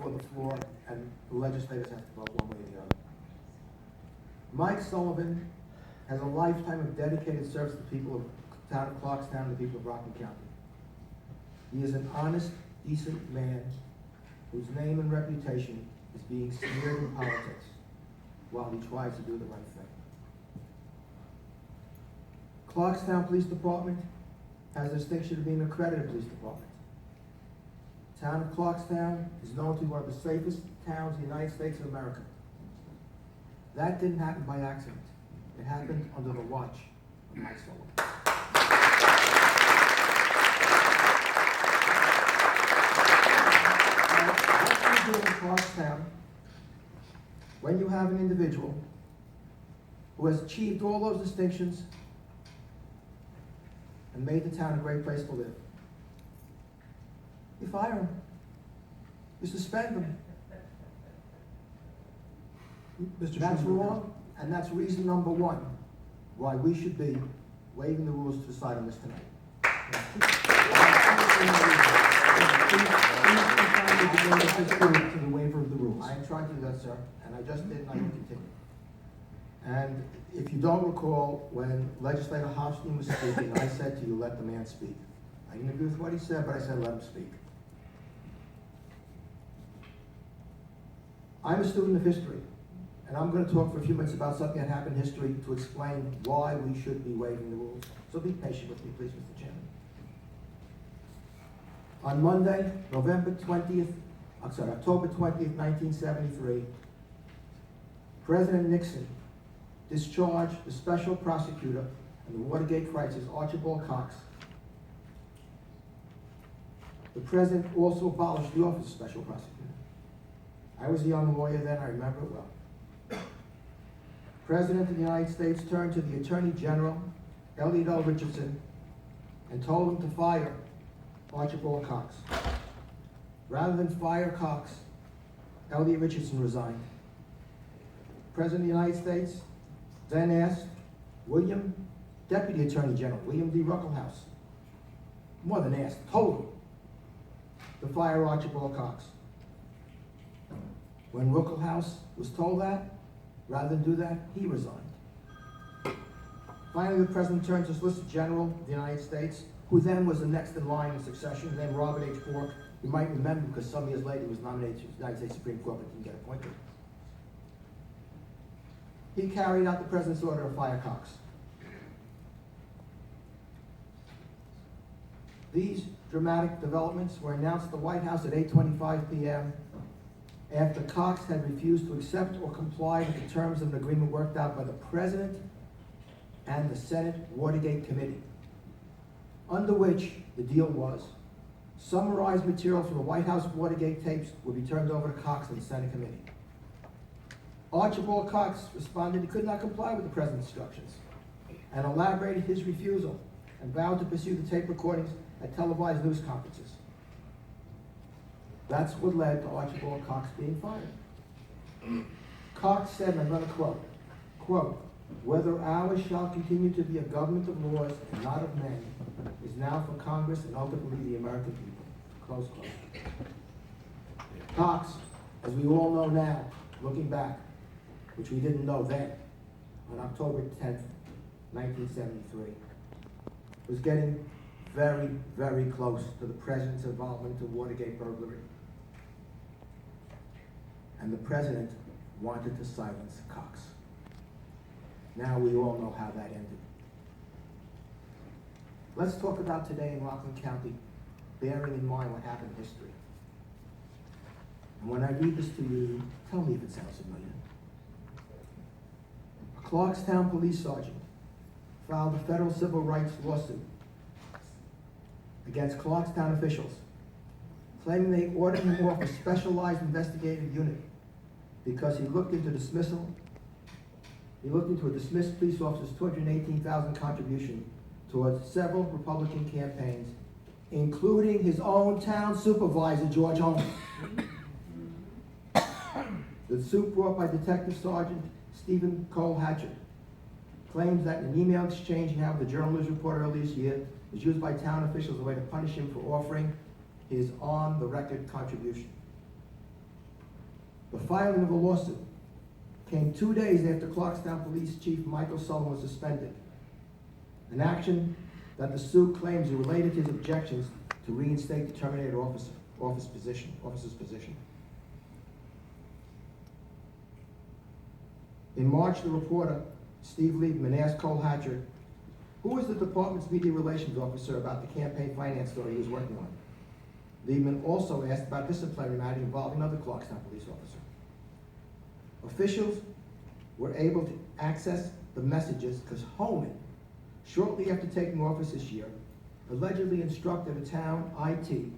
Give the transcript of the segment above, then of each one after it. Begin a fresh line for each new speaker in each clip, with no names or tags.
before the floor, and the legislators have to vote one way or the other. Mike Sullivan has a lifetime of dedicated service to the people of the town of Clarkstown and the people of Rockland County. He is an honest, decent man whose name and reputation is being smeared in politics while he tries to do the right thing. Clarkstown Police Department has the distinction of being an accredited police department. The town of Clarkstown is known to be one of the safest towns in the United States of America. That didn't happen by accident. It happened under the watch of Mike Sullivan. What you do in Clarkstown, when you have an individual who has achieved all those distinctions and made the town a great place to live, you fire him. You suspend him.
Mr.
That's
Schoenberger.
wrong, and that's reason number one why we should be waiving the rules to decide on this tonight.
To the waiver of the rules.
I am trying to do that, sir, and I just did, and I will continue. And if you don't recall, when Legislator Hofstein was speaking, I said to you, let the man speak. I didn't agree with what he said, but I said, let him speak. I'm a student of history, and I'm going to talk for a few minutes about something that happened in history to explain why we should be waiving the rules. So be patient with me, please, Mr. Chairman. On Monday, October 20th, 1973, President Nixon discharged the special prosecutor in the Watergate crisis, Archibald Cox. The president also abolished the office of special prosecutor. I was a young lawyer then, I remember it well. The President of the United States turned to the Attorney General, Elliot L. Richardson, and told him to fire Archibald Cox. Rather than fire Cox, Elliot Richardson resigned. The President of the United States then asked Deputy Attorney General William D. Ruckelshaus, more than asked, told him to fire Archibald Cox. When Ruckelshaus was told that, rather than do that, he resigned. Finally, the President turned to Solicitor General of the United States, who then was the next in line in succession, named Robert H. Bork. You might remember because some years later he was nominated to the United States Supreme Court but didn't get appointed. He carried out the President's order to fire Cox. These dramatic developments were announced at the White House at 8:25 p.m. after Cox had refused to accept or comply with the terms of an agreement worked out by the President and the Senate Watergate Committee, under which the deal was summarized material from the White House Watergate tapes would be turned over to Cox and the Senate Committee. Archibald Cox responded he could not comply with the President's instructions and elaborated his refusal and vowed to pursue the tape recordings at televised news conferences. That's what led to Archibald Cox being fired. Cox said, and I'm going to quote, "Whether ours shall continue to be a government of laws and not of men is now for Congress and ultimately the American people." Close quote. Cox, as we all know now, looking back, which we didn't know then, on October 10th, 1973, was getting very, very close to the President's involvement in Watergate burglary. And the President wanted to silence Cox. Now we all know how that ended. Let's talk about today in Rockland County, bearing in mind what happened in history. And when I read this to you, tell me if it sounds familiar. A Clarkstown police sergeant filed a federal civil rights lawsuit against Clarkstown officials, claiming they ordered him off a specialized investigative unit because he looked into a dismissed police officer's $218,000 contribution towards several Republican campaigns, including his own town supervisor, George Holmes. The suit brought by Detective Sergeant Stephen Cole Hatchett claims that in an email exchange he had with the Journal News reporter earlier this year was used by town officials as a way to punish him for offering his on-the-record contribution. The filing of the lawsuit came 2 days after Clarkstown Police Chief Michael Sullivan was suspended, an action that the suit claims is related to his objections to reinstate the terminated officer's position. In March, the reporter, Steve Liebman, asked Cole Hatchard, who was the department's media relations officer, about the campaign finance story he was working on. Liebman also asked about disciplinary matter involving another Clarkstown police officer. Officials were able to access the messages because Holman, shortly after taking office this year, allegedly instructed a town IT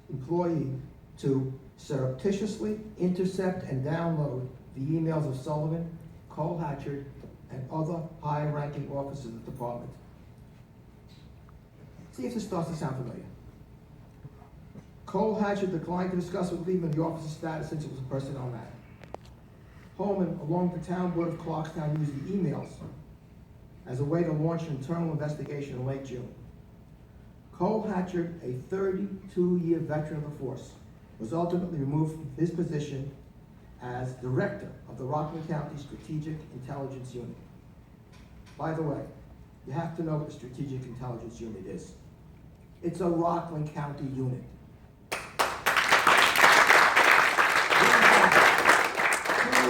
employee to surreptitiously intercept and download the emails of Sullivan, Cole Hatchard, and other high-ranking officers of the department. See if this starts to sound familiar. Cole Hatchard declined to discuss with Liebman the officer's status since it was a personnel matter. Holman, along with the town board of Clarkstown, used the emails as a way to launch an internal investigation in late June. Cole Hatchard, a 32-year veteran of the force, was ultimately removed from his position as director of the Rockland County Strategic Intelligence Unit. By the way, you have to know what the Strategic Intelligence Unit is. It's a Rockland County unit.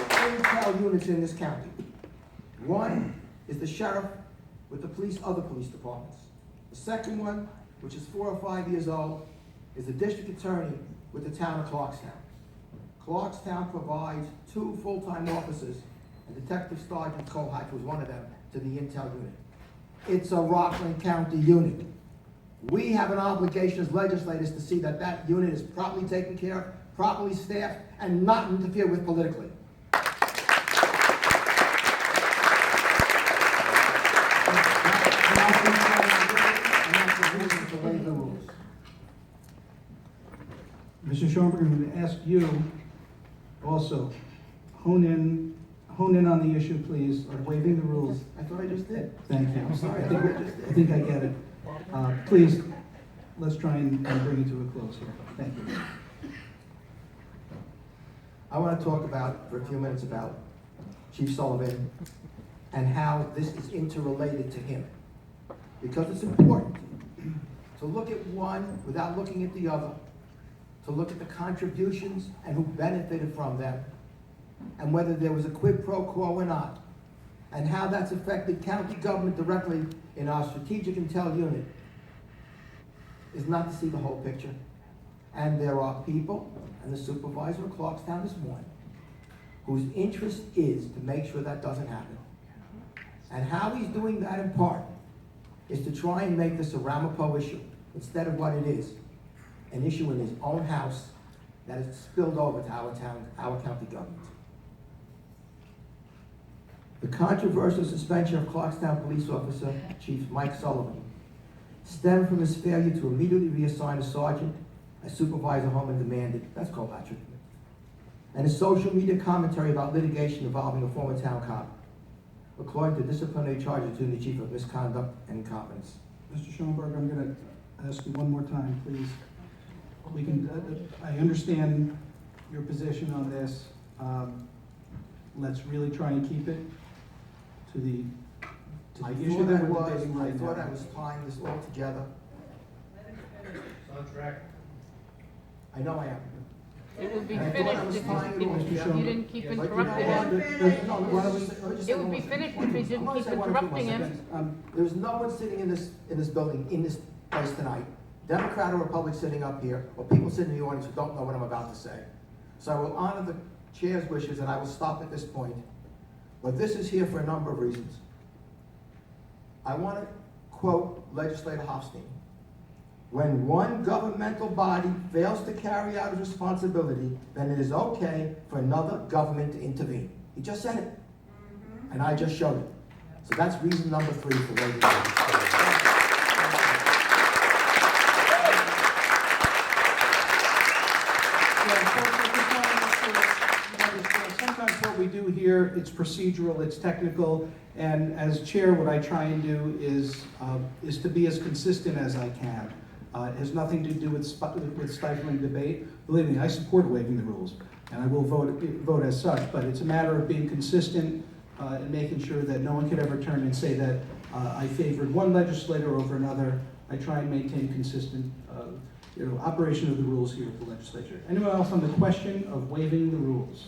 Two intel units in this county. One is the sheriff with the other police departments. The second one, which is 4 or 5 years old, is the district attorney with the town of Clarkstown. Clarkstown provides 2 full-time officers, and Detective Sergeant Cole Hatch was one of them, to the intel unit. It's a Rockland County unit. We have an obligation as legislators to see that that unit is properly taken care of, properly staffed, and not interfere with politically.
Mr. Schoenberger, I'm going to ask you also, hone in on the issue, please, of waiving the rules.
I thought I just did.
Thank you.
I'm sorry.
I think I get it. Please, let's try and bring it to a close here. Thank you.
I want to talk for a few minutes about Chief Sullivan and how this is interrelated to him. Because it's important to look at one without looking at the other, to look at the contributions and who benefited from them, and whether there was a quid pro quo or not, and how that's affected county government directly in our strategic intel unit, is not to see the whole picture. And there are people, and the supervisor of Clarkstown this morning, whose interest is to make sure that doesn't happen. And how he's doing that in part is to try and make this a Ramapo issue instead of what it is, an issue in his own house that is spilled over to our county government. The controversial suspension of Clarkstown police officer Chief Mike Sullivan stemmed from his failure to immediately reassign a sergeant as Supervisor Holman demanded. That's called Patrick. And his social media commentary about litigation involving a former town cop, according to disciplinary charges between the chief of misconduct and incompetence.
Mr. Schoenberger, I'm going to ask you one more time, please. I understand your position on this. Let's really try and keep it to the issue that we're debating right now.
I thought I was tying this all together.
It's on track.
I know I am.
It would be
I
finished
thought I was
if
tying it all
you
together.
didn't keep
But you know
interrupting
what?
him.
No, let me just say
It would be
one
finished
second.
if you didn't
I'm gonna
keep
say one or two more
interrupting him.
seconds. There's no one sitting in this building, in this place tonight, Democrat or Republican, sitting up here, or people sitting in the audience who don't know what I'm about to say. So I will honor the chair's wishes and I will stop at this point. But this is here for a number of reasons. I want to quote Legislator Hofstein. When one governmental body fails to carry out its responsibility, then it is okay for another government to intervene. He just said it. And I just showed it. So that's reason number 3 for waiving the rules.
Sometimes what we do here, it's procedural, it's technical, and as chair, what I try and do is to be as consistent as I can. It has nothing to do with stifling debate. Believe me, I support waiving the rules. and I will vote as such, but it's a matter of being consistent and making sure that no one could ever turn and say that I favored one legislator over another. I try and maintain consistent operation of the rules here at the legislature. Anyone else on the question of waiving the rules?